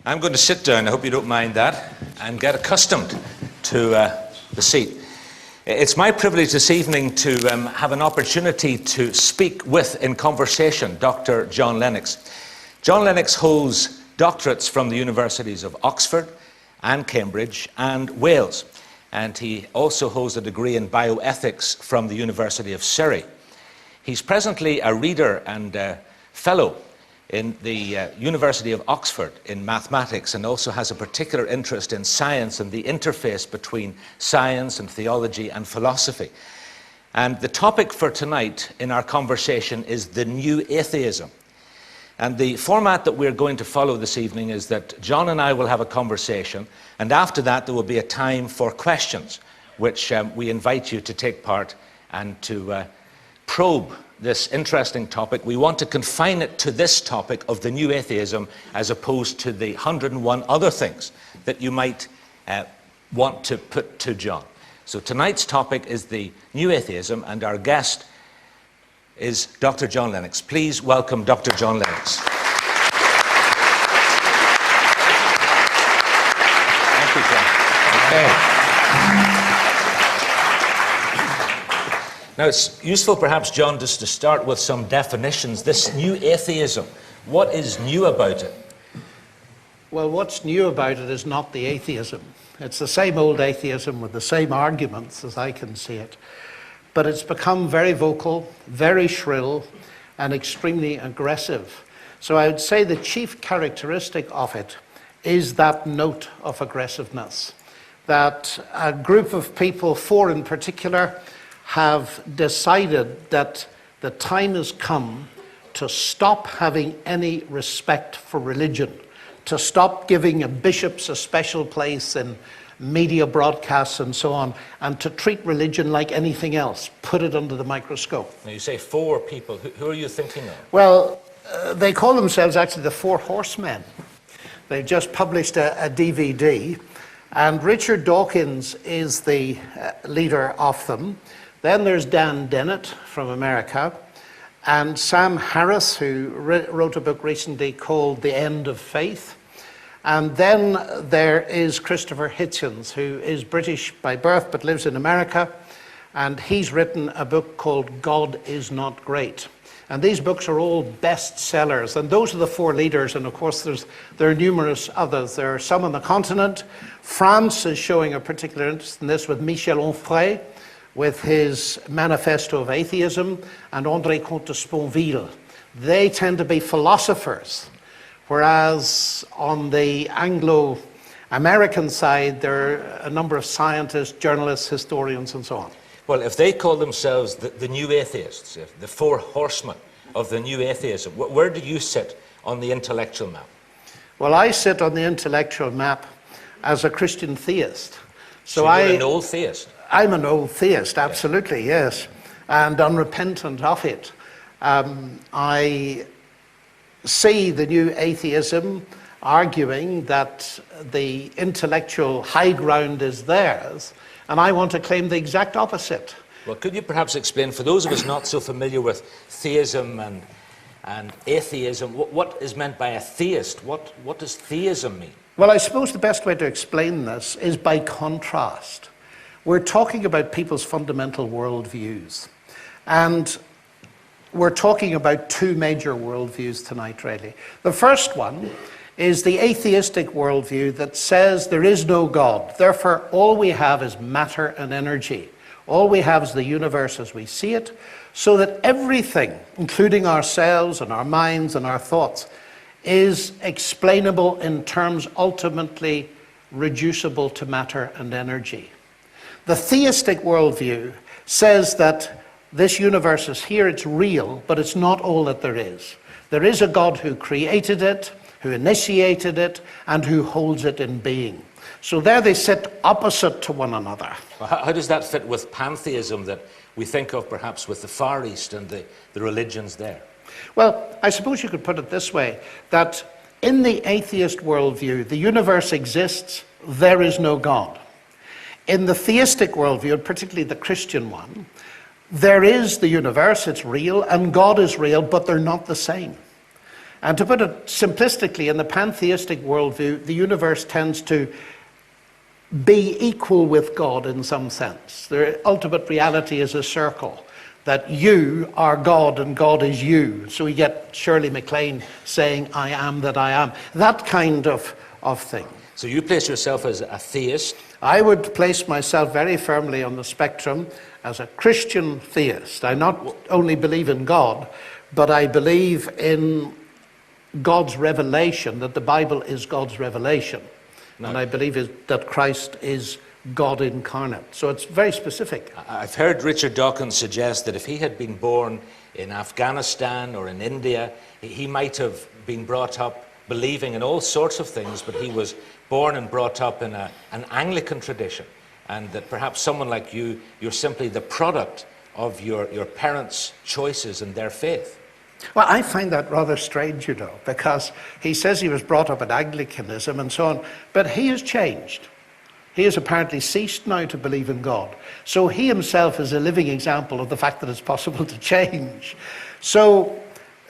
I'm going to sit down, I hope you don't mind that, and get accustomed to the seat. It's my privilege this evening to have an opportunity to speak with, in conversation, Dr. John Lennox. John Lennox holds doctorates from the universities of Oxford and Cambridge and Wales, and he also holds a degree in bioethics from the University of Surrey. He's presently a reader and fellow in the University of Oxford in mathematics, and also has a particular interest in science and the interface between science and theology and philosophy. And the topic for tonight in our conversation is the new atheism. And the format that we're going to follow this evening is that John and I will have a conversation, and after that there will be a time for questions, which we invite you to take part and to probe this interesting topic. We want to confine it to this topic of the new atheism as opposed to the 101 other things that you might want to put to John. So tonight's topic is the new atheism, and our guest is Dr. John Lennox. Please welcome Dr. John Lennox. Thank you, John. Okay. Now, it's useful perhaps, John, just to start with some definitions. This new atheism, what is new about it? Well, what's new about it is not the atheism. It's the same old atheism with the same arguments as I can see it. But it's become very vocal, very shrill, and extremely aggressive. So I would say the chief characteristic of it is that note of aggressiveness. That a group of people, four in particular, have decided that the time has come to stop having any respect for religion, to stop giving bishops a special place in media broadcasts and so on, and to treat religion like anything else, put it under the microscope. Now, you say four people. Who are you thinking of? Well, they call themselves actually the Four Horsemen. They've just published a DVD, and Richard Dawkins is the leader of them. Then there's Dan Dennett from America, and Sam Harris, who wrote a book recently called The End of Faith. And then there is Christopher Hitchens, who is British by birth but lives in America, and he's written a book called God Is Not Great. And these books are all bestsellers, and those are the four leaders, and of course there are numerous others. There are some on the continent. France is showing a particular interest in this with Michel Onfray, with his Manifesto of Atheism, and André Comte de Sponville. They tend to be philosophers, whereas on the Anglo-American side, there are a number of scientists, journalists, historians, and so on. Well, if they call themselves the new atheists, the four horsemen of the new atheism, where do you sit on the intellectual map? Well, I sit on the intellectual map as a Christian theist. So you're an old theist? I'm an old theist, absolutely, yes, and unrepentant of it. I see the new atheism arguing that the intellectual high ground is theirs, and I want to claim the exact opposite. Well, could you perhaps explain, for those of us not so familiar with theism and atheism, what is meant by a theist? What does theism mean? Well, I suppose the best way to explain this is by contrast. We're talking about people's fundamental worldviews. And we're talking about two major worldviews tonight, really. The first one is the atheistic worldview that says there is no God. Therefore, all we have is matter and energy. All we have is the universe as we see it, so that everything, including ourselves and our minds and our thoughts, is explainable in terms ultimately reducible to matter and energy. The theistic worldview says that this universe is here, it's real, but it's not all that there is. There is a God who created it, who initiated it, and who holds it in being. So there they sit opposite to one another. Well, how does that fit with pantheism that we think of perhaps with the Far East and the religions there? Well, I suppose you could put it this way, that in the atheist worldview, the universe exists, there is no God. In the theistic worldview, particularly the Christian one, there is the universe, it's real, and God is real, but they're not the same. And to put it simplistically, in the pantheistic worldview, the universe tends to be equal with God in some sense. The ultimate reality is a circle, that you are God and God is you. So we get Shirley MacLaine saying, I am that I am. That kind of thing. So you place yourself as a theist? I would place myself very firmly on the spectrum as a Christian theist. I not only believe in God, but I believe in God's revelation, that the Bible is God's revelation. No. And I believe that Christ is God incarnate. So it's very specific. I've heard Richard Dawkins suggest that if he had been born in Afghanistan or in India, he might have been brought up believing in all sorts of things, but he was born and brought up in an Anglican tradition, and that perhaps someone like you, you're simply the product of your parents' choices and their faith. Well, I find that rather strange, because he says he was brought up in Anglicanism and so on, but he has changed. He has apparently ceased now to believe in God. So he himself is a living example of the fact that it's possible to change. So,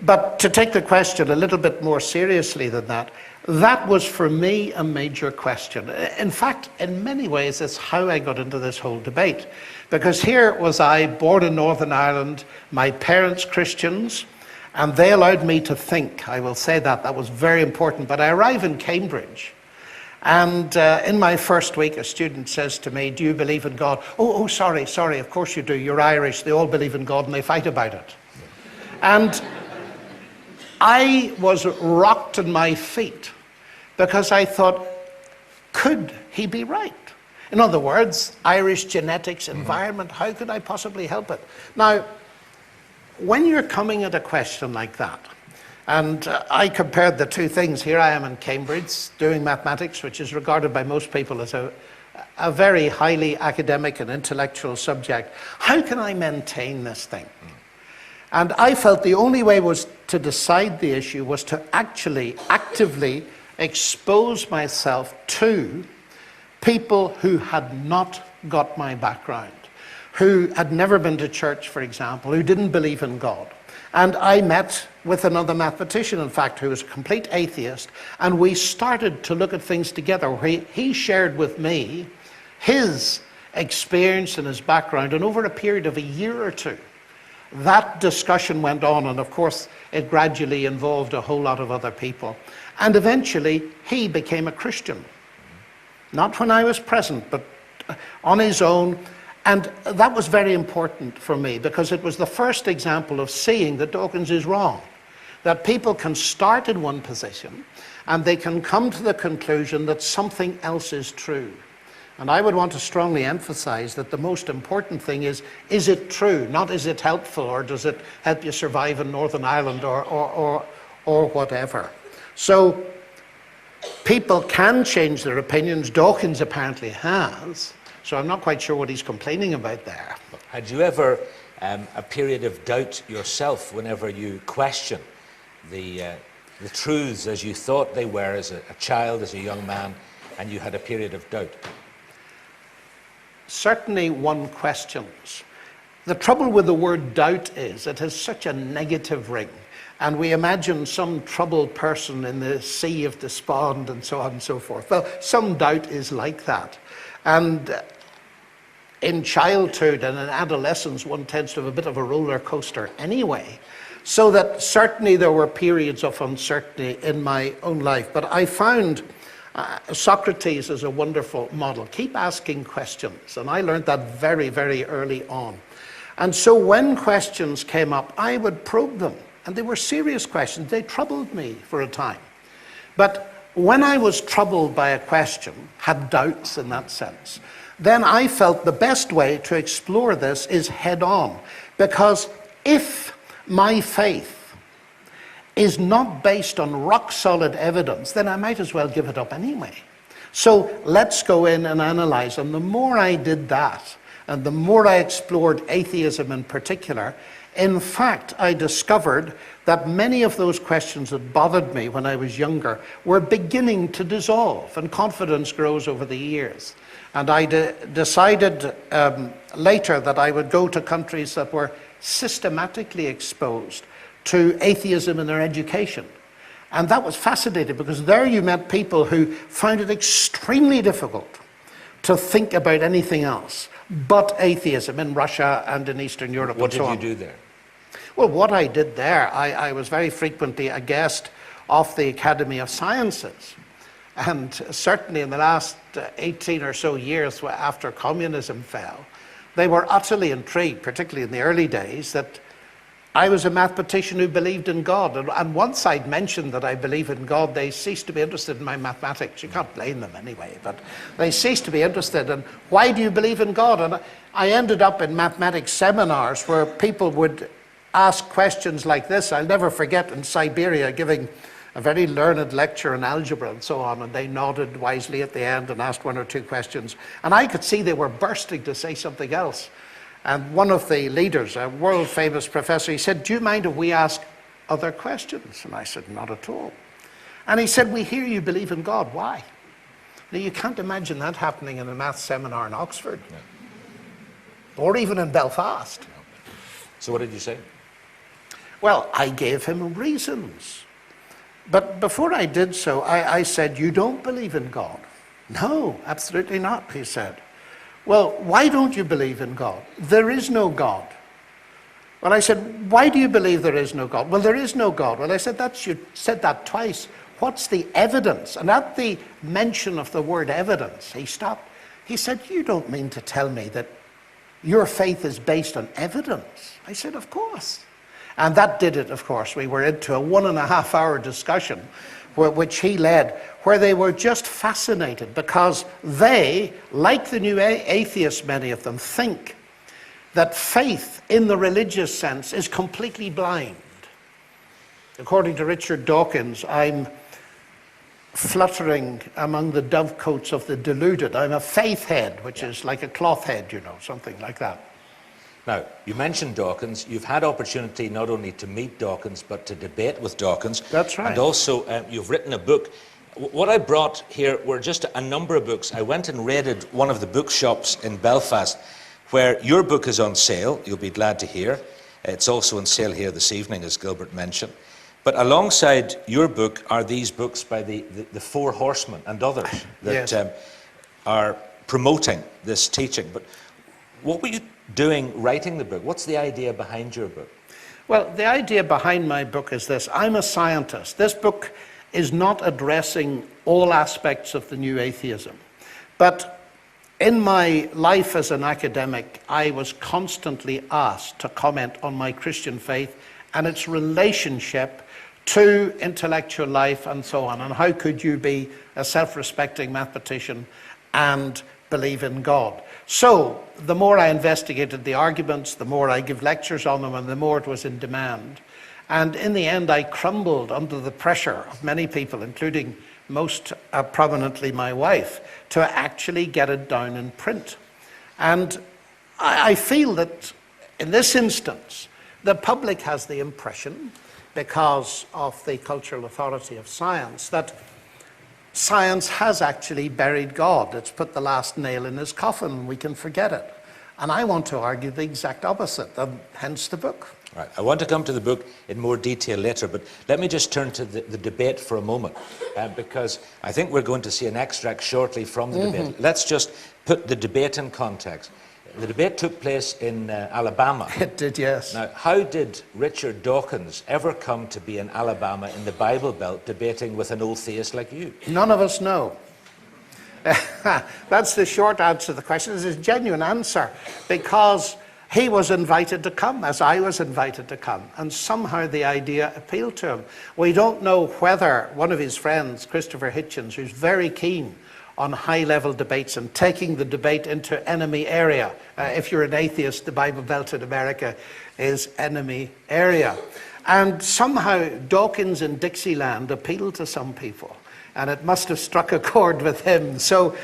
but to take the question a little bit more seriously than that, that was for me a major question. In fact, in many ways, it's how I got into this whole debate. Because here was I, born in Northern Ireland, my parents Christians, and they allowed me to think. I will say that was very important. But I arrive in Cambridge, and in my first week, a student says to me, do you believe in God? Oh, sorry, of course you do. You're Irish, they all believe in God and they fight about it. And I was rocked in my feet because I thought, could he be right? In other words, Irish genetics, environment, how could I possibly help it? Now, when you're coming at a question like that, and I compared the two things. Here I am in Cambridge doing mathematics, which is regarded by most people as a very highly academic and intellectual subject. How can I maintain this thing? And I felt the only way was to decide the issue was to actually actively expose myself to people who had not got my background, who had never been to church, for example, who didn't believe in God. And I met with another mathematician, in fact, who was a complete atheist, and we started to look at things together. He shared with me his experience and his background, and over a period of a year or two, that discussion went on, and of course, it gradually involved a whole lot of other people. And eventually, he became a Christian. Not when I was present, but on his own. And that was very important for me because it was the first example of seeing that Dawkins is wrong. That people can start in one position and they can come to the conclusion that something else is true. And I would want to strongly emphasize that the most important thing is it true? Not is it helpful, or does it help you survive in Northern Ireland or whatever. So people can change their opinions. Dawkins apparently has. So I'm not quite sure what he's complaining about there. Had you ever a period of doubt yourself whenever you question the truths as you thought they were as a child, as a young man, and you had a period of doubt? Certainly one questions. The trouble with the word doubt is it has such a negative ring. And we imagine some troubled person in the sea of despond and so on and so forth. Well, some doubt is like that. And in childhood and in adolescence, one tends to have a bit of a roller coaster anyway. So that certainly there were periods of uncertainty in my own life. But I found Socrates is a wonderful model. Keep asking questions. And I learned that very, very early on. And so when questions came up, I would probe them. And they were serious questions. They troubled me for a time. But when I was troubled by a question, had doubts in that sense, then I felt the best way to explore this is head on. Because if my faith is not based on rock solid evidence, then I might as well give it up anyway. So let's go in and analyze. And the more I did that, and the more I explored atheism in particular, in fact, I discovered that many of those questions that bothered me when I was younger were beginning to dissolve, and confidence grows over the years. And I decided later that I would go to countries that were systematically exposed to atheism in their education. And that was fascinating, because there you met people who found it extremely difficult to think about anything else but atheism in Russia and in Eastern Europe What and so on. did you do there? Well, what I did there, I was very frequently a guest of the Academy of Sciences. And certainly in the last 18 or so years after communism fell, they were utterly intrigued, particularly in the early days, that I was a mathematician who believed in God. And once I'd mentioned that I believe in God, they ceased to be interested in my mathematics. You can't blame them anyway, but they ceased to be interested in, why do you believe in God? And I ended up in mathematics seminars where people would ask questions like this. I'll never forget in Siberia giving a very learned lecture on algebra and so on, and they nodded wisely at the end and asked one or two questions. And I could see they were bursting to say something else. And one of the leaders, a world-famous professor, he said, do you mind if we ask other questions? And I said, not at all. And he said, we hear you believe in God. Why? Now, you can't imagine that happening in a math seminar in Oxford. No. Or even in Belfast. No. So what did you say? Well, I gave him reasons. But before I did so, I said, you don't believe in God? No, absolutely not, he said. Well, why don't you believe in God? There is no God. Well, I said, why do you believe there is no God? Well, there is no God. Well, I said, you said that twice. What's the evidence? And at the mention of the word evidence, he stopped. He said, you don't mean to tell me that your faith is based on evidence? I said, of course. And that did it, of course. We were into a 1.5-hour discussion which he led, where they were just fascinated, because they, like the new atheists, many of them, think that faith in the religious sense is completely blind. According to Richard Dawkins, I'm fluttering among the dovecotes of the deluded. I'm a faith head, which is like a cloth head, you know, something like that. Now, you mentioned Dawkins. You've had opportunity not only to meet Dawkins, but to debate with Dawkins. That's right. And also, you've written a book. What I brought here were just a number of books. I went and raided one of the bookshops in Belfast, where your book is on sale, you'll be glad to hear. It's also on sale here this evening, as Gilbert mentioned. But alongside your book are these books by the Four Horsemen and others that Yes. are promoting this teaching. But what were you doing writing the book? What's the idea behind your book? Well, the idea behind my book is this. I'm a scientist. This book is not addressing all aspects of the new atheism. But in my life as an academic, I was constantly asked to comment on my Christian faith and its relationship to intellectual life and so on. And how could you be a self-respecting mathematician and believe in God? So the more I investigated the arguments, the more I give lectures on them, and the more it was in demand. And in the end, I crumbled under the pressure of many people, including most prominently my wife, to actually get it down in print. And I feel that in this instance, the public has the impression, because of the cultural authority of science, that science has actually buried God. It's put the last nail in his coffin, and we can forget it. And I want to argue the exact opposite, and hence the book. Right. I want to come to the book in more detail later, but let me just turn to the debate for a moment, because I think we're going to see an extract shortly from the debate. Let's just put the debate in context. The debate took place in Alabama. It did, yes. Now, how did Richard Dawkins ever come to be in Alabama in the Bible Belt debating with an old theist like you? None of us know. That's the short answer to the question. It's a genuine answer, because he was invited to come, as I was invited to come, and somehow the idea appealed to him. We don't know whether one of his friends, Christopher Hitchens, who's very keen on high-level debates and taking the debate into enemy area. If you're an atheist, the Bible Belt in America is enemy area. And somehow Dawkins in Dixieland appealed to some people, and it must have struck a chord with him. So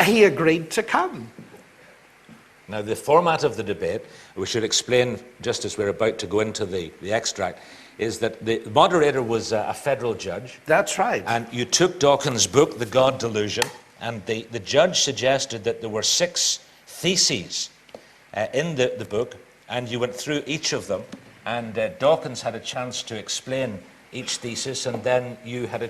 he agreed to come. Now, the format of the debate, we should explain just as we're about to go into the extract, is that the moderator was a federal judge. That's right. And you took Dawkins' book, The God Delusion, and the judge suggested that there were 6 theses in the book, and you went through each of them, and Dawkins had a chance to explain each thesis, and then you had a